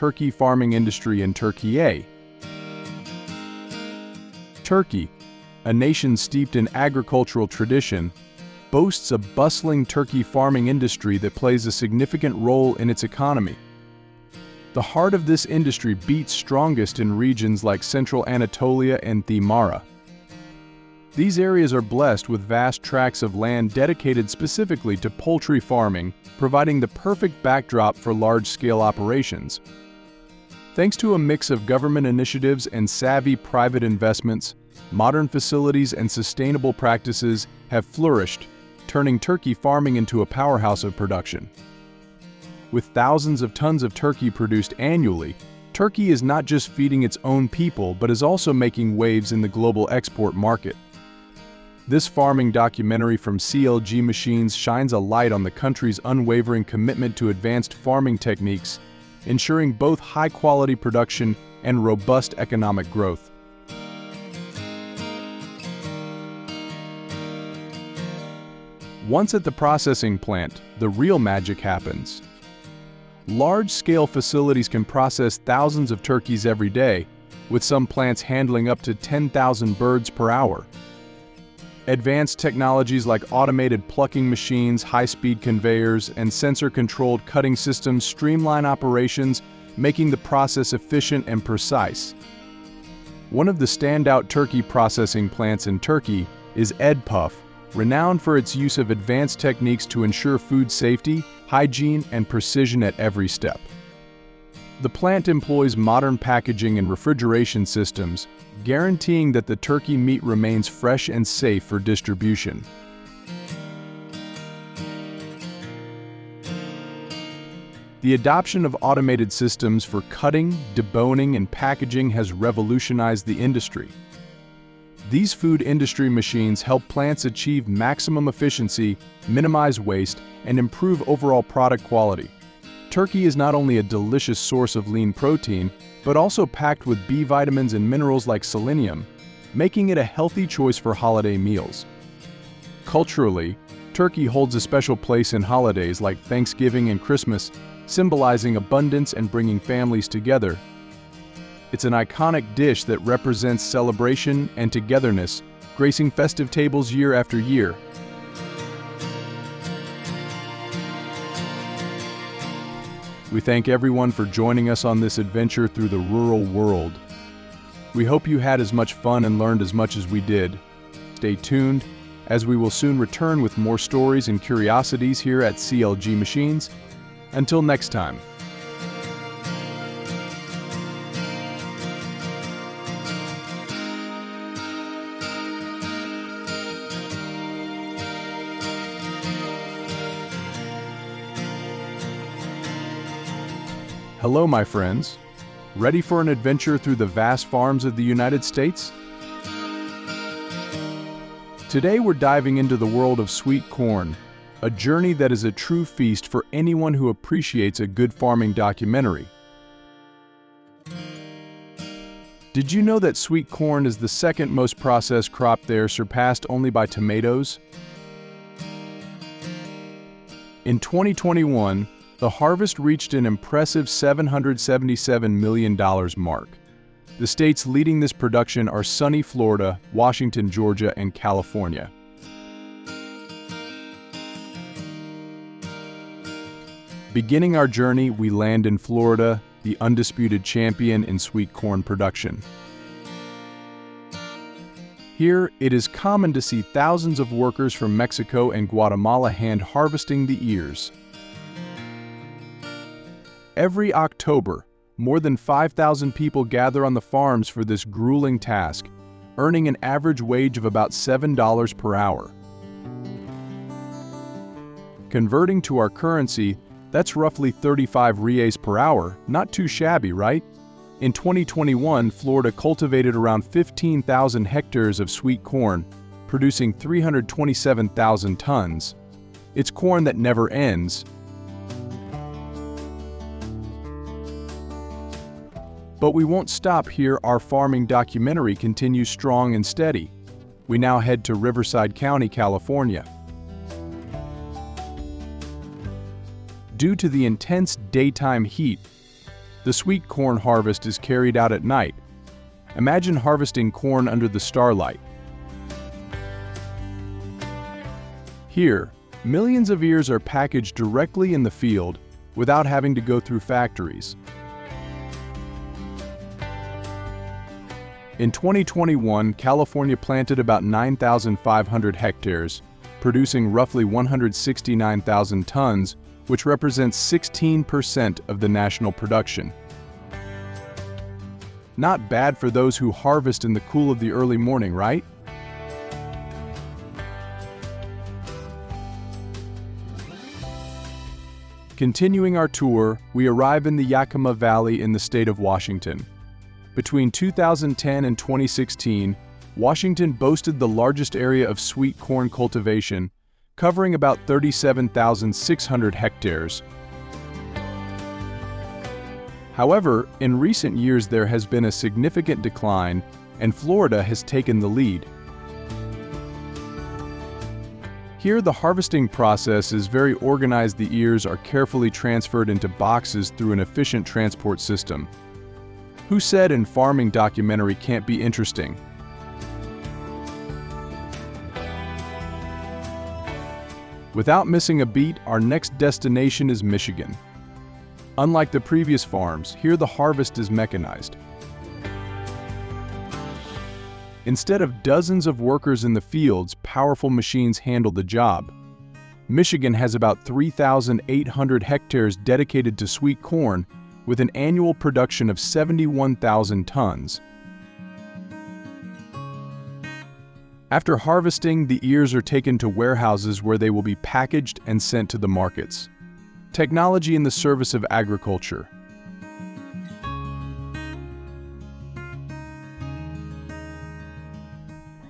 turkey farming industry in Turkey. Turkey, a nation steeped in agricultural tradition, boasts a bustling turkey farming industry that plays a significant role in its economy. The heart of this industry beats strongest in regions like Central Anatolia and Themara. These areas are blessed with vast tracts of land dedicated specifically to poultry farming, providing the perfect backdrop for large-scale operations. Thanks to a mix of government initiatives and savvy private investments, modern facilities and sustainable practices have flourished, turning turkey farming into a powerhouse of production. With thousands of tons of turkey produced annually, Turkey is not just feeding its own people but is also making waves in the global export market. This farming documentary from CLG Machines shines a light on the country's unwavering commitment to advanced farming techniques, ensuring both high-quality production and robust economic growth. Once at the processing plant, the real magic happens. Large-scale facilities can process thousands of turkeys every day, with some plants handling up to 10,000 birds per hour. Advanced technologies like automated plucking machines, high-speed conveyors, and sensor-controlled cutting systems streamline operations, making the process efficient and precise. One of the standout turkey processing plants in Turkey is Edpuff, renowned for its use of advanced techniques to ensure food safety, hygiene, and precision at every step. The plant employs modern packaging and refrigeration systems, guaranteeing that the turkey meat remains fresh and safe for distribution. The adoption of automated systems for cutting, deboning, and packaging has revolutionized the industry. These food industry machines help plants achieve maximum efficiency, minimize waste, and improve overall product quality. Turkey is not only a delicious source of lean protein, but also packed with B vitamins and minerals like selenium, making it a healthy choice for holiday meals. Culturally, turkey holds a special place in holidays like Thanksgiving and Christmas, symbolizing abundance and bringing families together. It's an iconic dish that represents celebration and togetherness, gracing festive tables year after year. We thank everyone for joining us on this adventure through the rural world. We hope you had as much fun and learned as much as we did. Stay tuned, as we will soon return with more stories and curiosities here at CLG Machines. Until next time. Hello, my friends. Ready for an adventure through the vast farms of the United States? Today we're diving into the world of sweet corn, a journey that is a true feast for anyone who appreciates a good farming documentary. Did you know that sweet corn is the second most processed crop there, surpassed only by tomatoes? In 2021, the harvest reached an impressive $777 million mark. The states leading this production are sunny Florida, Washington, Georgia, and California. Beginning our journey, we land in Florida, the undisputed champion in sweet corn production. Here, it is common to see thousands of workers from Mexico and Guatemala hand harvesting the ears. Every October, more than 5,000 people gather on the farms for this grueling task, earning an average wage of about $7 per hour. Converting to our currency, that's roughly 35 reais per hour, not too shabby, right? In 2021, Florida cultivated around 15,000 hectares of sweet corn, producing 327,000 tons. It's corn that never ends. But we won't stop here. Our farming documentary continues strong and steady. We now head to Riverside County, California. Due to the intense daytime heat, The sweet corn harvest is carried out at night. Imagine harvesting corn under the starlight. Here, millions of ears are packaged directly in the field without having to go through factories. In 2021, California planted about 9,500 hectares, producing roughly 169,000 tons, which represents 16% of the national production. Not bad for those who harvest in the cool of the early morning, right? Continuing our tour, we arrive in the Yakima Valley in the state of Washington. Between 2010 and 2016, Washington boasted the largest area of sweet corn cultivation, covering about 37,600 hectares. However, in recent years there has been a significant decline, and Florida has taken the lead. Here, the harvesting process is very organized. The ears are carefully transferred into boxes through an efficient transport system. Who said a farming documentary can't be interesting? Without missing a beat, our next destination is Michigan. Unlike the previous farms, here the harvest is mechanized. Instead of dozens of workers in the fields, powerful machines handle the job. Michigan has about 3,800 hectares dedicated to sweet corn, with an annual production of 71,000 tons. After harvesting, the ears are taken to warehouses where they will be packaged and sent to the markets. Technology in the service of agriculture.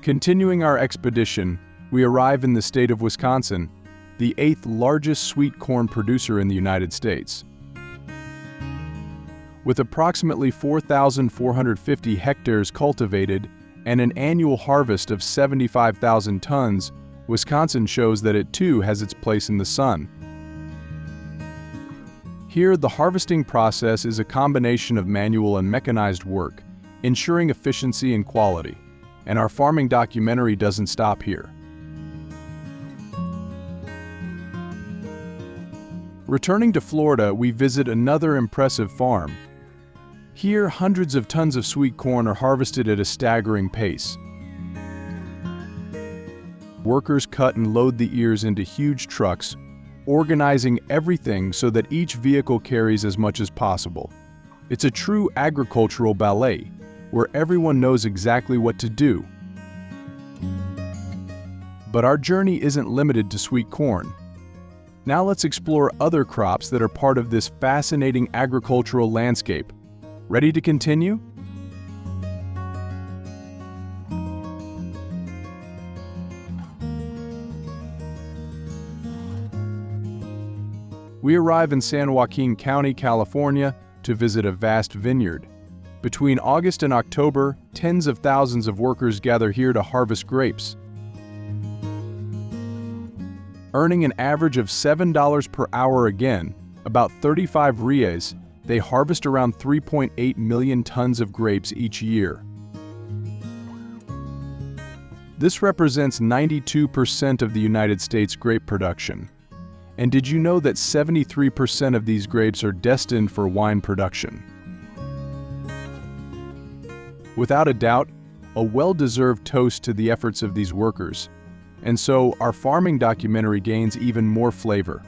Continuing our expedition, we arrive in the state of Wisconsin, the 8th largest sweet corn producer in the United States. With approximately 4,450 hectares cultivated and an annual harvest of 75,000 tons, Wisconsin shows that it too has its place in the sun. Here, the harvesting process is a combination of manual and mechanized work, ensuring efficiency and quality. And our farming documentary doesn't stop here. Returning to Florida, we visit another impressive farm. Here, hundreds of tons of sweet corn are harvested at a staggering pace. Workers cut and load the ears into huge trucks, organizing everything so that each vehicle carries as much as possible. It's a true agricultural ballet, where everyone knows exactly what to do. But our journey isn't limited to sweet corn. Now let's explore other crops that are part of this fascinating agricultural landscape. Ready to continue? We arrive in San Joaquin County, California, to visit a vast vineyard. Between August and October, tens of thousands of workers gather here to harvest grapes. Earning an average of $7 per hour again, about 35 reais, they harvest around 3.8 million tons of grapes each year. This represents 92% of the United States grape production. And did you know that 73% of these grapes are destined for wine production? Without a doubt, a well-deserved toast to the efforts of these workers. And so, our farming documentary gains even more flavor.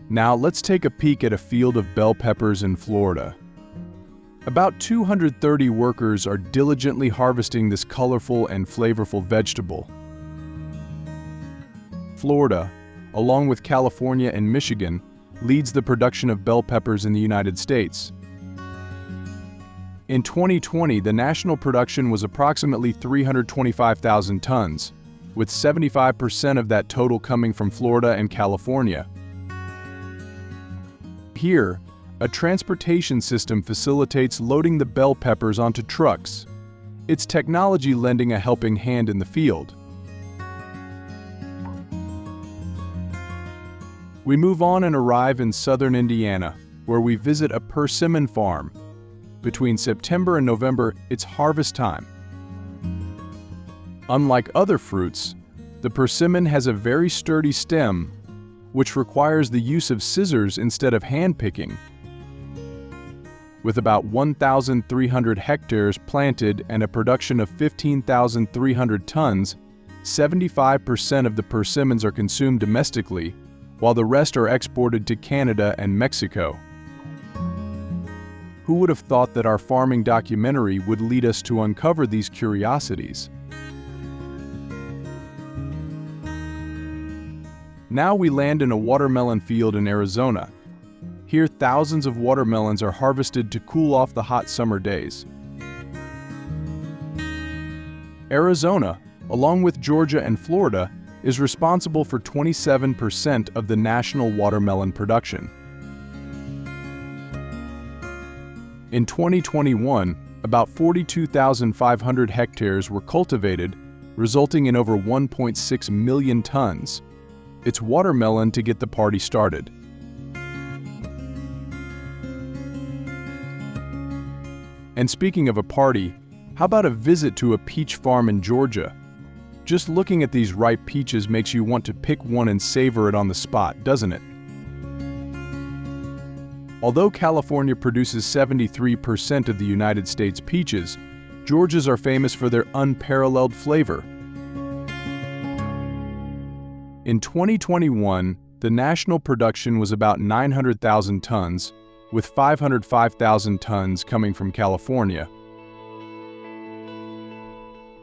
Now, let's take a peek at a field of bell peppers in Florida. About 230 workers are diligently harvesting this colorful and flavorful vegetable. Florida, along with California and Michigan, leads the production of bell peppers in the United States. In 2020, the national production was approximately 325,000 tons, with 75% of that total coming from Florida and California. Here, a transportation system facilitates loading the bell peppers onto trucks. It's technology lending a helping hand in the field. We move on and arrive in southern Indiana, where we visit a persimmon farm. Between September and November, it's harvest time. Unlike other fruits, the persimmon has a very sturdy stem, which requires the use of scissors instead of hand-picking. With about 1,300 hectares planted and a production of 15,300 tons, 75% of the persimmons are consumed domestically, while the rest are exported to Canada and Mexico. Who would have thought that our farming documentary would lead us to uncover these curiosities? Now we land in a watermelon field in Arizona. Here, thousands of watermelons are harvested to cool off the hot summer days. Arizona, along with Georgia and Florida, is responsible for 27% of the national watermelon production. In 2021, about 42,500 hectares were cultivated, resulting in over 1.6 million tons. It's watermelon to get the party started. And speaking of a party, how about a visit to a peach farm in Georgia? Just looking at these ripe peaches makes you want to pick one and savor it on the spot, doesn't it? Although California produces 73% of the United States peaches, Georgia's are famous for their unparalleled flavor. In 2021, the national production was about 900,000 tons, with 505,000 tons coming from California.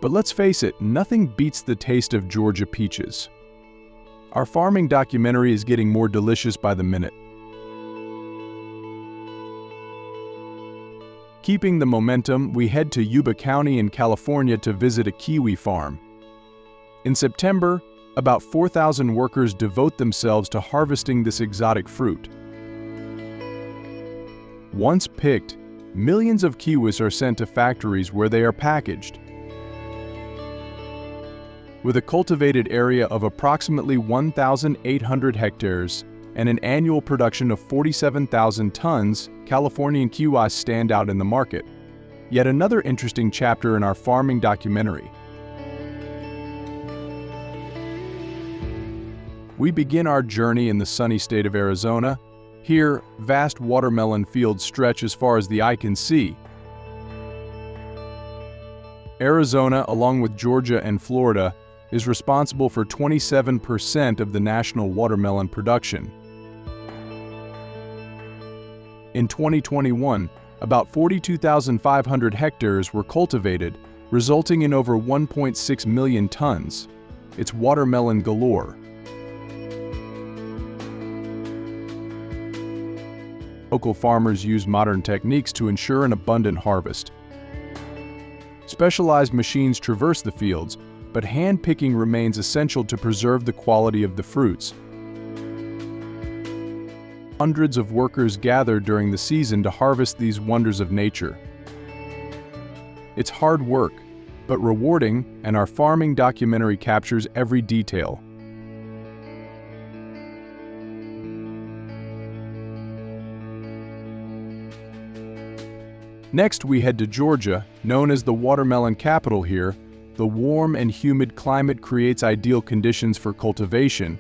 But let's face it, nothing beats the taste of Georgia peaches. Our farming documentary is getting more delicious by the minute. Keeping the momentum, we head to Yuba County in California to visit a kiwi farm. In September, about 4,000 workers devote themselves to harvesting this exotic fruit. Once picked, millions of kiwis are sent to factories where they are packaged. With a cultivated area of approximately 1,800 hectares and an annual production of 47,000 tons, Californian kiwis stand out in the market. Yet another interesting chapter in our farming documentary. We begin our journey in the sunny state of Arizona. Here, vast watermelon fields stretch as far as the eye can see. Arizona, along with Georgia and Florida, is responsible for 27% of the national watermelon production. In 2021, about 42,500 hectares were cultivated, resulting in over 1.6 million tons. It's watermelon galore. Local farmers use modern techniques to ensure an abundant harvest. Specialized machines traverse the fields, but hand-picking remains essential to preserve the quality of the fruits. Hundreds of workers gather during the season to harvest these wonders of nature. It's hard work, but rewarding, and our farming documentary captures every detail. Next, we head to Georgia, known as the watermelon capital here. The warm and humid climate creates ideal conditions for cultivation.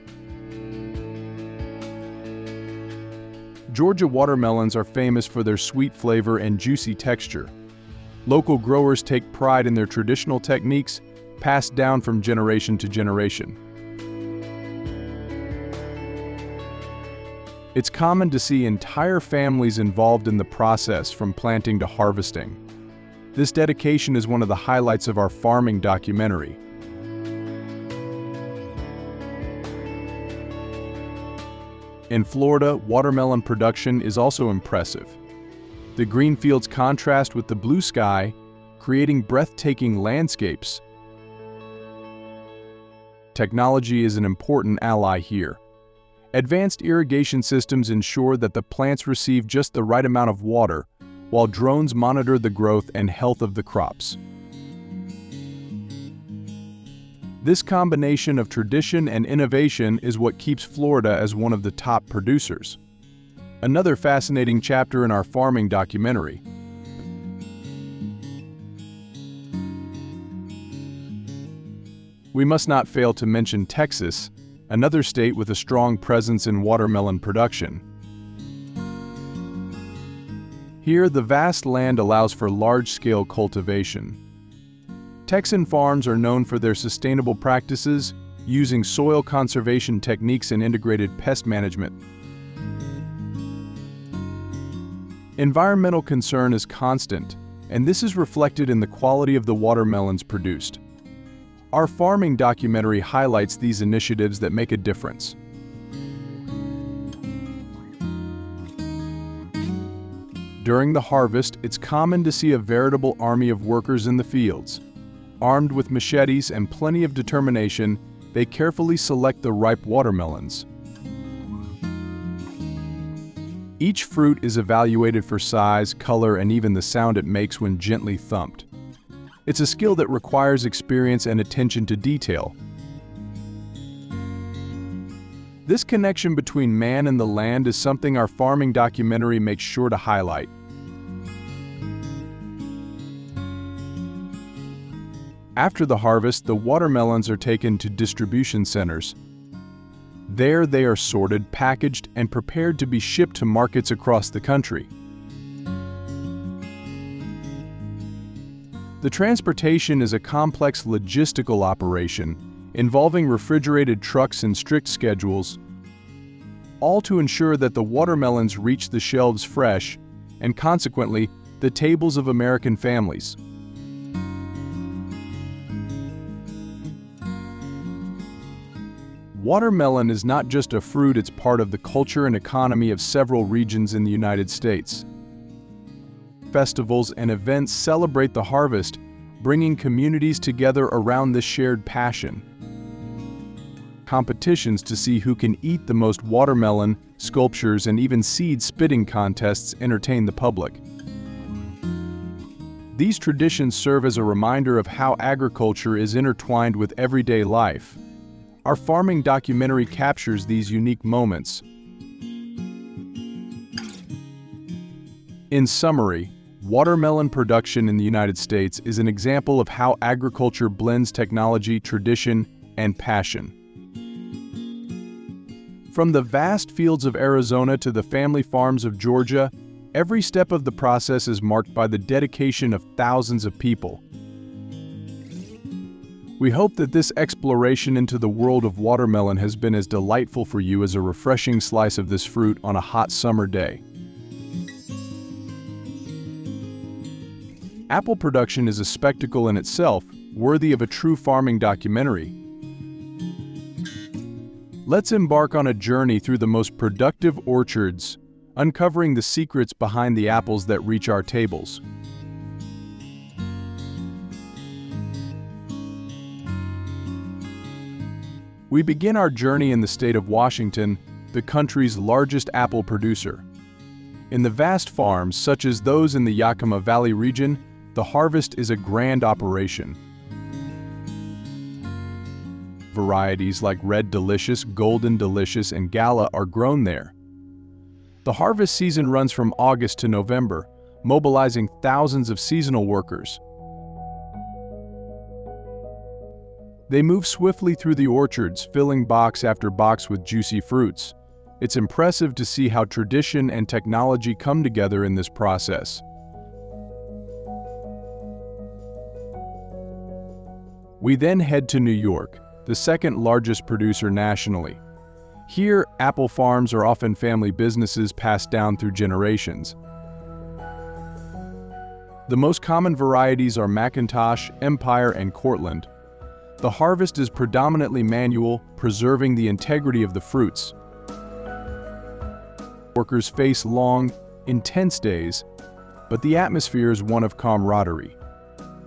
Georgia watermelons are famous for their sweet flavor and juicy texture. Local growers take pride in their traditional techniques, passed down from generation to generation. It's common to see entire families involved in the process from planting to harvesting. This dedication is one of the highlights of our farming documentary. In Florida, watermelon production is also impressive. The green fields contrast with the blue sky, creating breathtaking landscapes. Technology is an important ally here. Advanced irrigation systems ensure that the plants receive just the right amount of water, while drones monitor the growth and health of the crops. This combination of tradition and innovation is what keeps Florida as one of the top producers. Another fascinating chapter in our farming documentary. We must not fail to mention Texas, another state with a strong presence in watermelon production. Here, the vast land allows for large-scale cultivation. Texan farms are known for their sustainable practices, using soil conservation techniques and integrated pest management. Environmental concern is constant, and this is reflected in the quality of the watermelons produced. Our farming documentary highlights these initiatives that make a difference. During the harvest, it's common to see a veritable army of workers in the fields. Armed with machetes and plenty of determination, they carefully select the ripe watermelons. Each fruit is evaluated for size, color, and even the sound it makes when gently thumped. It's a skill that requires experience and attention to detail. This connection between man and the land is something our farming documentary makes sure to highlight. After the harvest, the watermelons are taken to distribution centers. There they are sorted, packaged, and prepared to be shipped to markets across the country. The transportation is a complex logistical operation involving refrigerated trucks and strict schedules, all to ensure that the watermelons reach the shelves fresh and, consequently, the tables of American families. Watermelon is not just a fruit, it's part of the culture and economy of several regions in the United States. Festivals and events celebrate the harvest, bringing communities together around this shared passion. Competitions to see who can eat the most watermelon, sculptures, and even seed spitting contests entertain the public. These traditions serve as a reminder of how agriculture is intertwined with everyday life. Our farming documentary captures these unique moments. In summary, watermelon production in the United States is an example of how agriculture blends technology, tradition, and passion. From the vast fields of Arizona to the family farms of Georgia, every step of the process is marked by the dedication of thousands of people. We hope that this exploration into the world of watermelon has been as delightful for you as a refreshing slice of this fruit on a hot summer day. Apple production is a spectacle in itself, worthy of a true farming documentary. Let's embark on a journey through the most productive orchards, uncovering the secrets behind the apples that reach our tables. We begin our journey in the state of Washington, the country's largest apple producer. In the vast farms, such as those in the Yakima Valley region, the harvest is a grand operation. Varieties like Red Delicious, Golden Delicious, and Gala are grown there. The harvest season runs from August to November, mobilizing thousands of seasonal workers. They move swiftly through the orchards, filling box after box with juicy fruits. It's impressive to see how tradition and technology come together in this process. We then head to New York, the second largest producer nationally. Here, apple farms are often family businesses passed down through generations. The most common varieties are McIntosh, Empire, and Cortland. The harvest is predominantly manual, preserving the integrity of the fruits. Workers face long, intense days, but the atmosphere is one of camaraderie.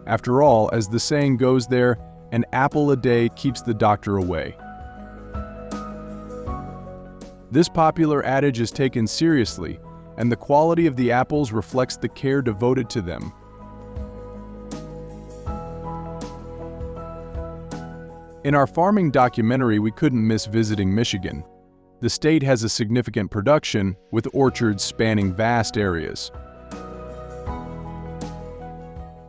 After all, as the saying goes there, an apple a day keeps the doctor away. This popular adage is taken seriously, and the quality of the apples reflects the care devoted to them. In our farming documentary, we couldn't miss visiting Michigan. The state has a significant production, with orchards spanning vast areas.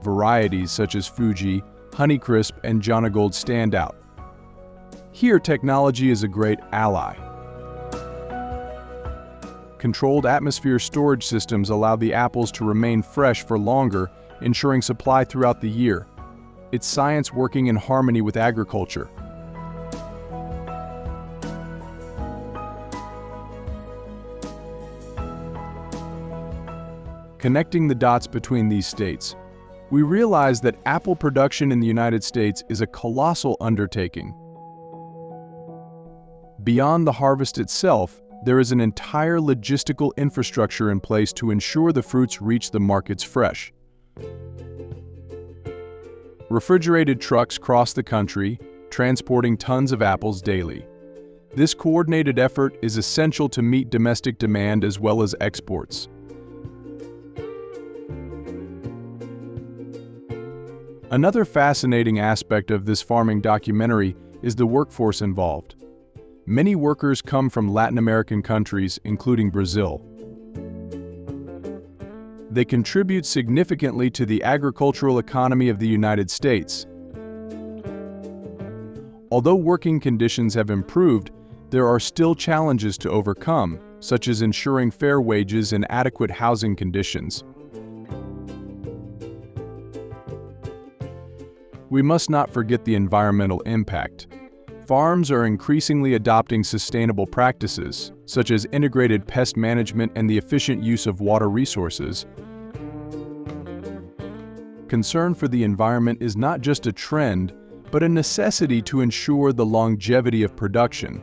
Varieties such as Fuji, Honeycrisp, and Jonagold stand out. Here, technology is a great ally. Controlled atmosphere storage systems allow the apples to remain fresh for longer, ensuring supply throughout the year. It's science working in harmony with agriculture. Connecting the dots between these states, we realize that apple production in the United States is a colossal undertaking. Beyond the harvest itself, there is an entire logistical infrastructure in place to ensure the fruits reach the markets fresh. Refrigerated trucks cross the country, transporting tons of apples daily. This coordinated effort is essential to meet domestic demand as well as exports. Another fascinating aspect of this farming documentary is the workforce involved. Many workers come from Latin American countries, including Brazil. They contribute significantly to the agricultural economy of the United States. Although working conditions have improved, there are still challenges to overcome, such as ensuring fair wages and adequate housing conditions. We must not forget the environmental impact. Farms are increasingly adopting sustainable practices, such as integrated pest management and the efficient use of water resources. Concern for the environment is not just a trend, but a necessity to ensure the longevity of production.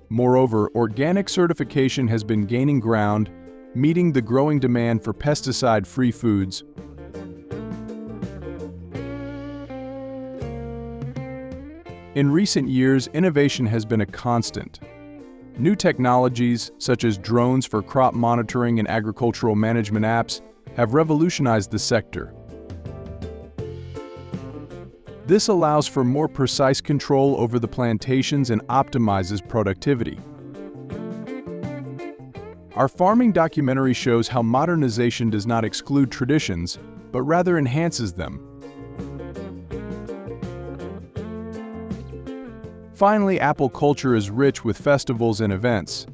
Moreover, organic certification has been gaining ground, meeting the growing demand for pesticide-free foods. In recent years, innovation has been a constant. New technologies, such as drones for crop monitoring and agricultural management apps, have revolutionized the sector. This allows for more precise control over the plantations and optimizes productivity. Our farming documentary shows how modernization does not exclude traditions, but rather enhances them. Finally, apple culture is rich with festivals and events.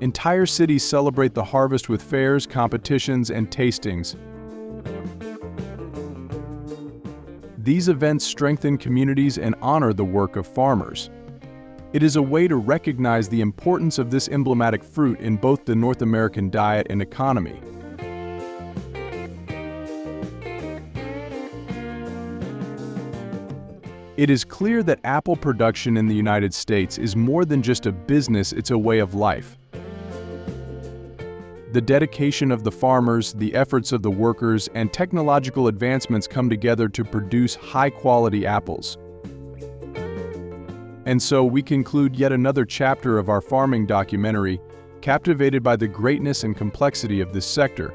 Entire cities celebrate the harvest with fairs, competitions, and tastings. These events strengthen communities and honor the work of farmers. It is a way to recognize the importance of this emblematic fruit in both the North American diet and economy. It is clear that apple production in the United States is more than just a business, it's a way of life. The dedication of the farmers, the efforts of the workers, and technological advancements come together to produce high-quality apples. And so we conclude yet another chapter of our farming documentary, captivated by the greatness and complexity of this sector.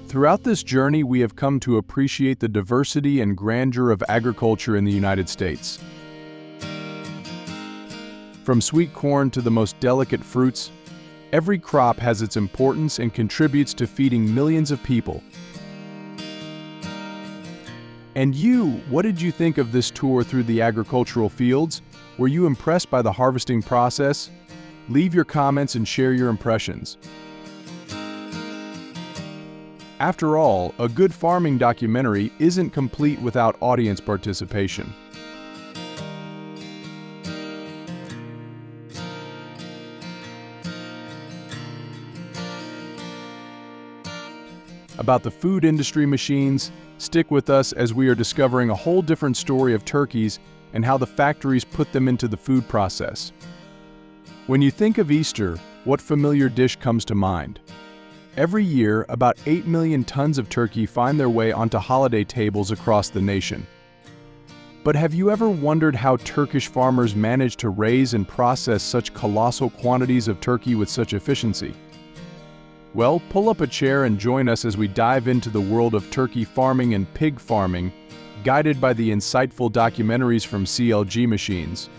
Throughout this journey, we have come to appreciate the diversity and grandeur of agriculture in the United States. From sweet corn to the most delicate fruits, every crop has its importance and contributes to feeding millions of people. And you, what did you think of this tour through the agricultural fields? Were you impressed by the harvesting process? Leave your comments and share your impressions. After all, a good farming documentary isn't complete without audience participation. About the food industry machines, stick with us as we are discovering a whole different story of turkeys and how the factories put them into the food process. When you think of Easter, what familiar dish comes to mind? Every year, about 8 million tons of turkey find their way onto holiday tables across the nation. But have you ever wondered how Turkish farmers manage to raise and process such colossal quantities of turkey with such efficiency? Well, pull up a chair and join us as we dive into the world of turkey farming and pig farming, guided by the insightful documentaries from CLG Machines.